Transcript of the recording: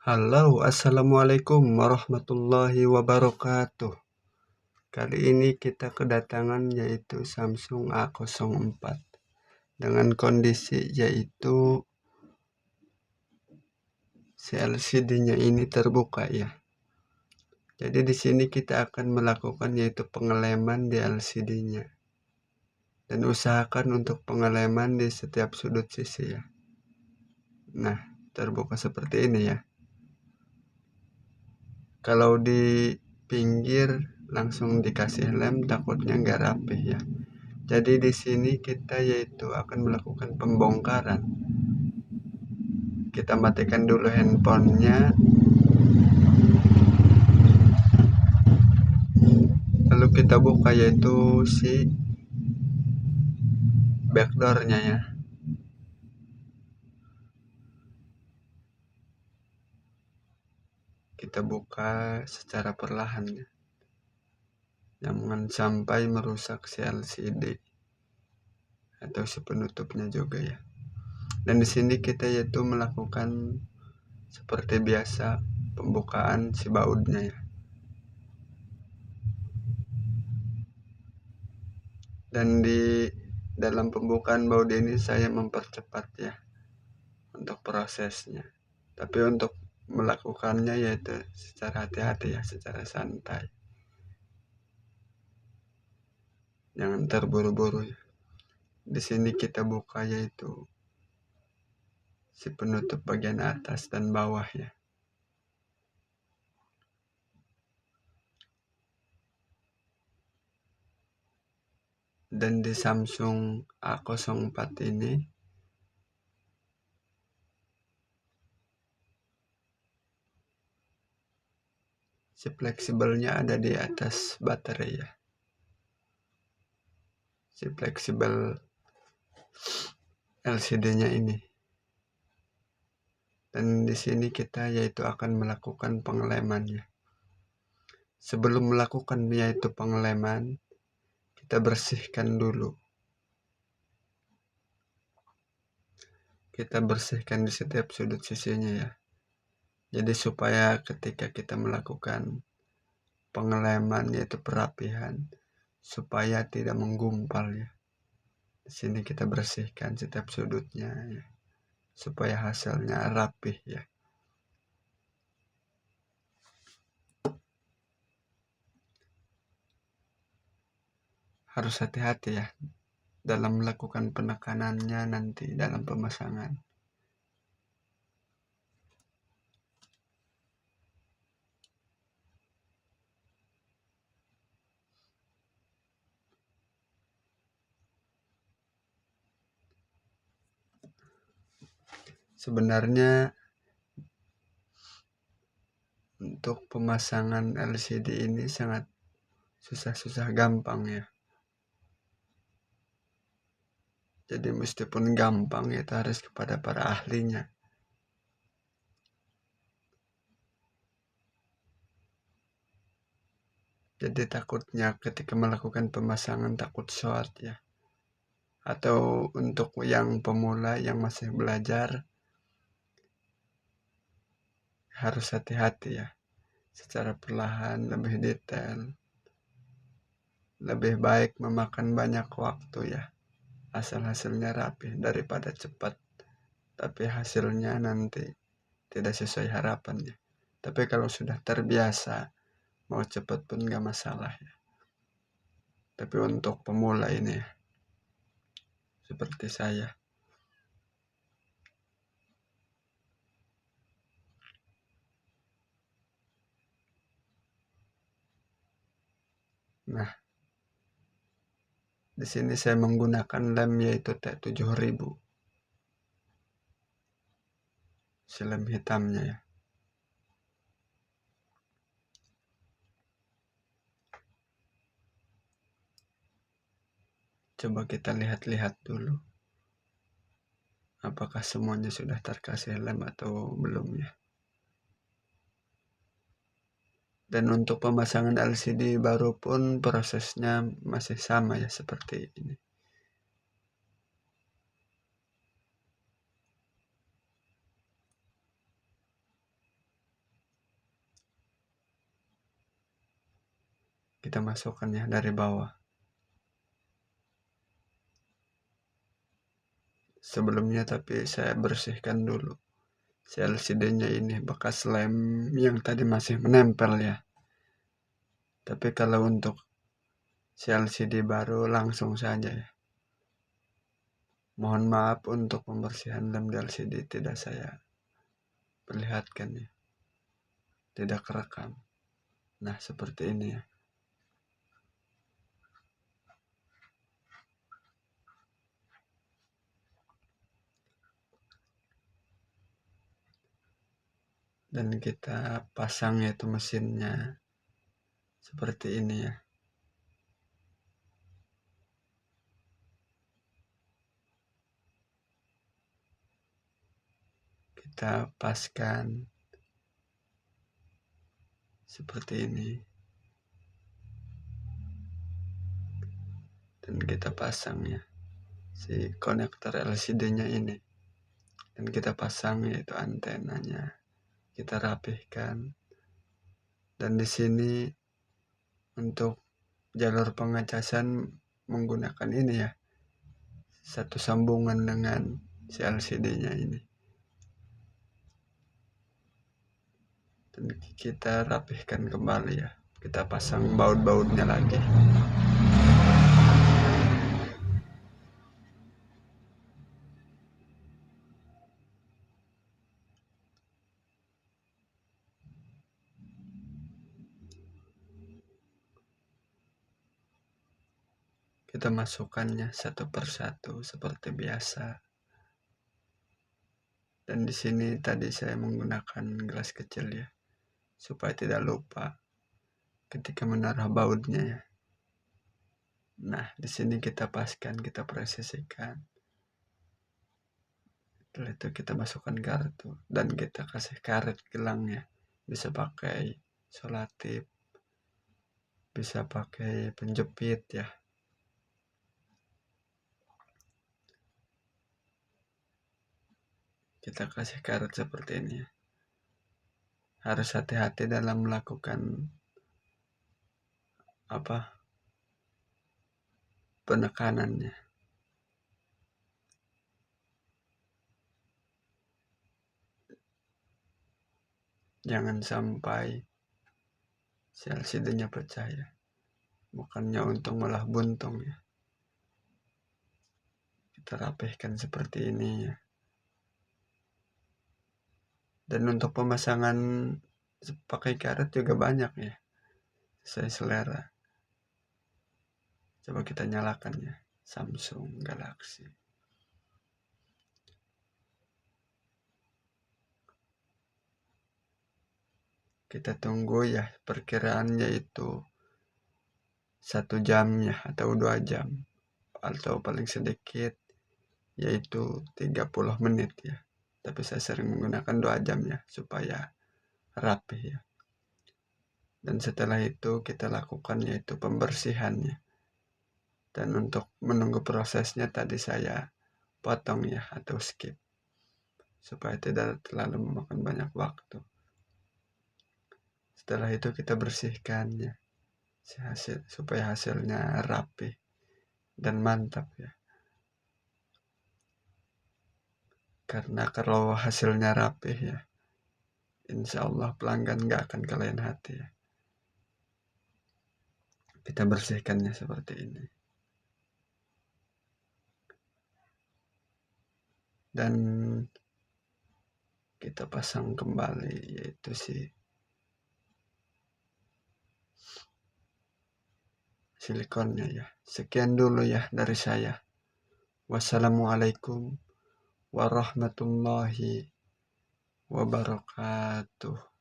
Halo, assalamualaikum warahmatullahi wabarakatuh. Kali ini kita kedatangan yaitu Samsung A04 dengan kondisi yaitu si LCD-nya ini terbuka ya. Jadi di sini kita akan melakukan yaitu pengeleman di LCD-nya. Dan usahakan untuk pengeleman di setiap sudut sisi ya. Nah, terbuka seperti ini ya. Kalau di pinggir langsung dikasih lem takutnya nggak rapih ya. Jadi di sini kita yaitu akan melakukan pembongkaran. Kita matikan dulu handphonenya, lalu kita buka yaitu si backdoornya ya. Kita buka secara perlahan ya. Jangan sampai merusak si LCD atau si penutupnya juga ya. Dan di sini kita yaitu melakukan seperti biasa pembukaan si bautnya ya. Dan di dalam pembukaan baut ini saya mempercepat ya untuk prosesnya. Tapi untuk melakukannya yaitu secara hati-hati ya, secara santai. Jangan terburu-buru ya. Di sini kita buka yaitu si penutup bagian atas dan bawah ya. Dan di Samsung A04 ini si fleksibelnya ada di atas baterai ya. Si fleksibel LCD-nya ini. Dan di sini kita yaitu akan melakukan pengeleman ya. Sebelum melakukan yaitu pengeleman, kita bersihkan dulu. Kita bersihkan di setiap sudut sisinya ya. Jadi supaya ketika kita melakukan pengeleman yaitu perapihan, supaya tidak menggumpal ya. Di sini kita bersihkan setiap sudutnya ya, supaya hasilnya rapih ya. Harus hati-hati ya dalam melakukan penekanannya nanti dalam pemasangan. Sebenarnya untuk pemasangan LCD ini sangat susah-susah gampang ya. Jadi meskipun gampang itu harus kepada para ahlinya. Jadi takutnya ketika melakukan pemasangan takut short ya. Atau untuk yang pemula yang masih belajar harus hati-hati ya. Secara perlahan lebih detail. Lebih baik memakan banyak waktu ya. Asal hasilnya rapi daripada cepat. Tapi hasilnya nanti tidak sesuai harapannya. Tapi kalau sudah terbiasa mau cepat pun gak masalah ya. Tapi untuk pemula ini ya, seperti saya. Nah, di sini saya menggunakan lem yaitu T7000. Si lem hitamnya ya. Coba kita lihat-lihat dulu. Apakah semuanya sudah terkasih lem atau belum ya. Dan untuk pemasangan LCD baru pun prosesnya masih sama ya seperti ini. kita masukkannya dari bawah. Sebelumnya tapi saya bersihkan dulu si LCD-nya ini, bekas lem yang tadi masih menempel ya. Tapi kalau untuk si LCD baru langsung saja ya. Mohon maaf untuk pembersihan lem di LCD tidak saya perlihatkan ya, tidak kerekam. Nah seperti ini ya. Dan kita pasang yaitu mesinnya seperti ini ya. Kita paskan seperti ini. Dan kita pasang ya si konektor LCD-nya ini. Dan kita pasang yaitu antenanya. Kita rapihkan. Dan di sini untuk jalur pengecasan menggunakan ini ya. Satu sambungan dengan si LCD-nya ini. Dan kita rapihkan kembali ya. Kita pasang baut-bautnya lagi. Kita masukkannya satu persatu seperti biasa. Dan di sini tadi saya menggunakan gelas kecil ya, supaya tidak lupa ketika menaruh bautnya ya. Nah, di sini kita paskan, kita presisikan. Setelah itu kita masukkan kartu dan kita kasih karet gelangnya. Bisa pakai solatip, bisa pakai penjepit ya. Kita kasih karet seperti ini ya. Harus hati-hati dalam melakukan penekanannya. Jangan sampai si LCD-nya pecah ya. Bukannya untung malah buntung ya. Kita rapihkan seperti ini ya. Dan untuk pemasangan pakai karet juga banyak ya. Sesuai selera. Coba kita nyalakan ya. Samsung Galaxy. Kita tunggu ya, perkiraannya itu 1 jam ya, atau 2 jam. Atau paling sedikit yaitu 30 menit ya. Tapi saya sering menggunakan 2 jam ya, supaya rapi ya. Dan setelah itu kita lakukan yaitu pembersihannya. Dan untuk menunggu prosesnya tadi saya potong ya, atau skip. Supaya tidak terlalu memakan banyak waktu. Setelah itu kita bersihkannya supaya hasilnya rapi dan mantap ya. Karena kalau hasilnya rapi ya, insya Allah pelanggan gak akan kalahin hati ya. Kita bersihkannya seperti ini. Dan kita pasang kembali yaitu si silikonnya ya. Sekian dulu ya dari saya. Wassalamualaikum warahmatullahi wabarakatuh.